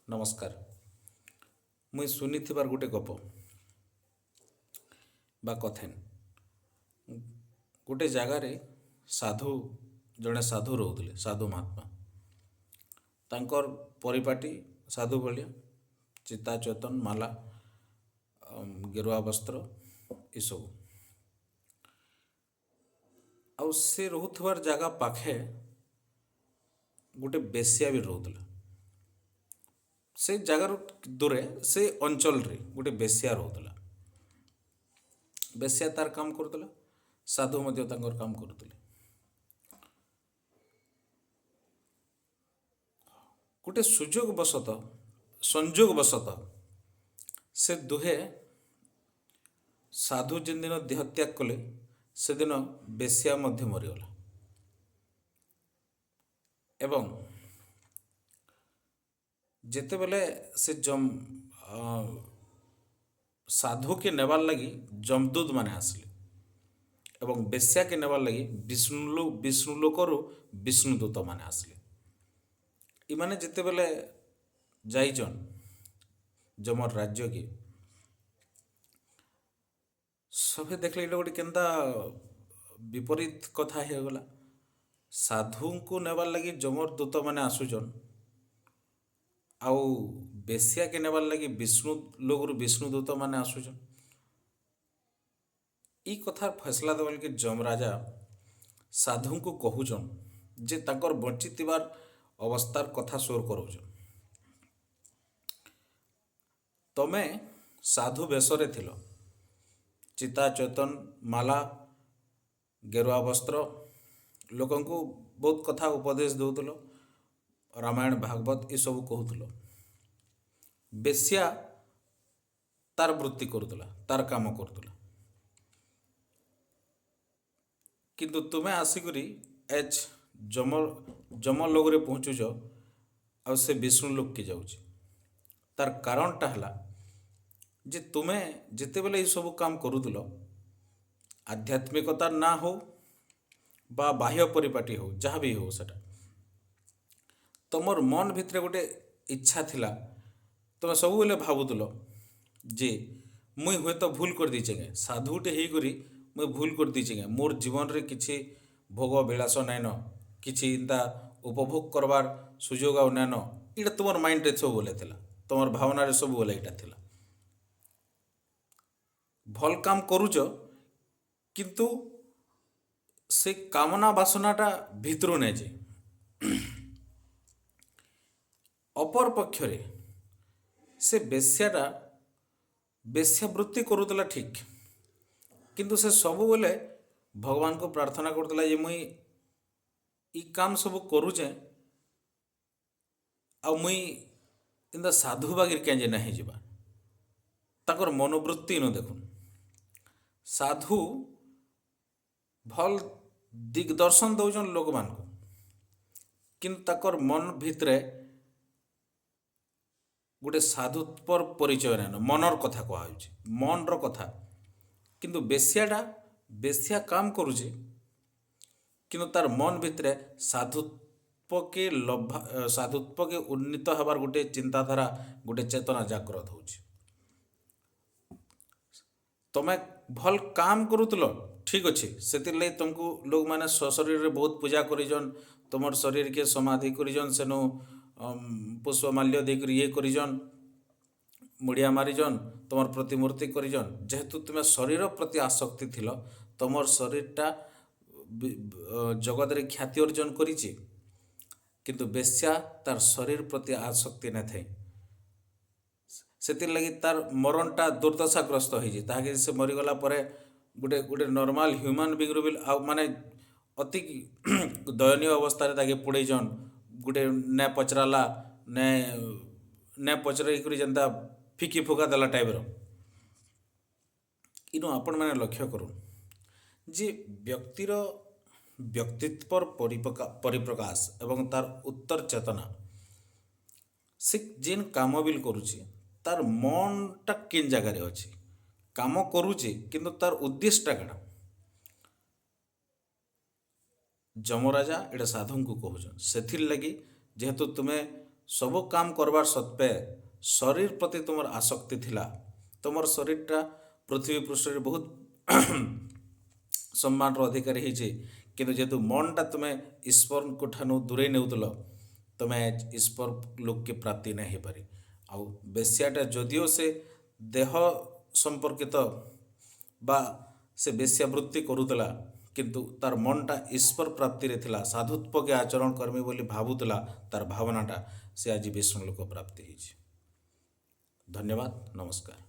नमस्कार। मुई शुनिथिबार गोटे गप बा कथेन गोटे जगार साधु जड़े साधु रोले साधु महात्मा तांकर परिपाटी साधु भाया चिता चेतन माला गेरुआ वस्त्र यू आउ से रोथबार जगह पाखे गोटे बेसिया भी रोला से जगार दूरे से अंचल रे गोटे बेसिया रोला बेसिया तार काम करुला साधु मध्य तांकर काम करुले गोटे सुजोग बसत संजोग बसत से दुहे साधु जिन दिन देह त्याग कले से दिन बेसिया मध्य मरीगला एवं जेते बेले से साधु के नेबार लगी जमदूत माने आसले एवं बेश्या के नेबार लगी विष्णु लोकरु विष्णुदूत माने आसले इमाने जेते बेले जाइजन जमर राज्य के सभे देखले इटा गोटे केनता विपरीत कथा हो गला साधु को नेबार लगी जमर दूत माने आसुजन आउ बेसिया के नेबार लगी विष्णु लोगरु विष्णुदूत माने आसुजन ई कथार फैसला देवल कि जमराजा साधु को कहूजन जे ताकर बंचितिबार अवस्थार कथा शोर करूजन तमे साधु बेसरे थिलो चिता चेतन माला गेरुआ वस्त्र लोकन को बहुत कथा उपदेश देउतलो रामायण भागवत ये सब कहूल बेसिया तार वृत्ति करुला तार काम करुला किंतु तुम्हें आसिकरी एच जम लोग रे पहुँचुच आ से विष्णु लोक के जाऊँ तार कारणटा है जे तुम्हें जिते बेले ये सब काम करुल आध्यात्मिकता ना हो बा बाह्य परिपाटी हो जहाँ भी हो सटा तुमर मन भितर गोटे इच्छा थिला तुम सब बेले भावुल जे मुई हुए तो भूल कर दीचे गे साधुटे होकरी मुई भूल कर दीचे गे मोर जीवन रे किछि भोग विलास नाइन किछि इंता उपभोग करवार सुजोग आ नाइन इटा तुम माइंड रे सब बोले थिला तुम भावना रे सब बोले इटा थिला भल काम करूच किंतु से कामना बासनाटा भितरु नहीं जे अपर पक्षरे से बेश्याटा बेश्यावृत्ति करुला ठीक किंतु से सब बेले भगवान को प्रार्थना करतला जे मुई ई काम सब करुचे आ मुई इंदा साधु बागिर क्या नहीं जीवा ताकर मनोवृत्ति न देखुन साधु भल दिग्दर्शन दौजन लोक मान को किंतु ताकर मन भितरे गोटे साधुत्वर परिचय नाइन मनर कथा कहुचे मनर कथा किंतु बेश्याटा बेश्या काम करुचे किंतु तार मन भितरे साधुत्व के उन्नीत हबार गोटे चिंताधारा गोटे चेतना जागृत होची तमें भल काम करुतल ठीक अच्छे से तुमको लोग मैंने शरीर रे बहुत पूजा करिजन तुमर शरीर के समाधि करिजन सेनु पुष्पमाल्य देकर ये करिजन मुड़िया मारिजन तुम प्रतिमूर्ति करिजन जेहेतु तुम्हें शरीर प्रति आसक्ति थिल तुमर शरीरटा जगत रे ख्याति अर्जन करिछि किंतु बेश्या तार शरीर प्रति आसक्ति न थे से लगी तार मरणटा दुर्दशाग्रस्त होइछि ताकि से मरीगला परे गोटे गोटे नॉर्मल ह्यूमन बीइंग रो आ माने अति दयनीय अवस्था ताके पुड़ेजन गोटे ने पचराला ने पचर जेनता फिकी फुका देला टाइप इनु आपण मैंने लक्ष्य करूँ जे व्यक्तिर व्यक्तित्व परिप्रकाश एवं तार उत्तर चेतना से जेन काम बिल करुचे तार मनटा केन जगार अच्छे काम करुचे किंतु तार उद्देश्यटा कण जमराजा एटा साधु को कहून से लगी जेहेतु तुम्हें ସବୁ କାମ କରବାର୍ ସତ୍ତ୍ୱେ ଶରୀର ପ୍ରତି ତୁମର ଆସକ୍ତି ଥିଲା। ତୁମର ଶରୀରଟା ପୃଥିବୀ ପୃଷ୍ଠରେ ବହୁତ ସମ୍ମାନର ଅଧିକାରୀ ହେଇଛେ, କିନ୍ତୁ ଯେହେତୁ ମନଟା ତୁମେ ଈଶ୍ୱରଙ୍କ ଠାନୁ ଦୂରେଇ ନେଉଥିଲ, ତୁମେ ଈଶ୍ୱର ଲୋକକେ ପ୍ରାପ୍ତି ନାଇଁ ହେଇପାରି। ଆଉ ବେଶ୍ୟାଟା ଯଦିଓ ସେ ଦେହ ସମ୍ପର୍କିତ ବା ସେ ବେଶ୍ୟାବୃତ୍ତି କରୁଥିଲା, କିନ୍ତୁ ତାର ମନଟା ଈଶ୍ୱର ପ୍ରାପ୍ତିରେ ଥିଲା, ସାଧୁତ୍ୱକେ ଆଚରଣ କର୍ମି ବୋଲି ଭାବୁଥିଲା, ତାର ଭାବନାଟା ସେ ଆଜି ବିଷ୍ଣୁ ଲୋକ ପ୍ରାପ୍ତି ହେଇଛି। ଧନ୍ୟବାଦ, ନମସ୍କାର।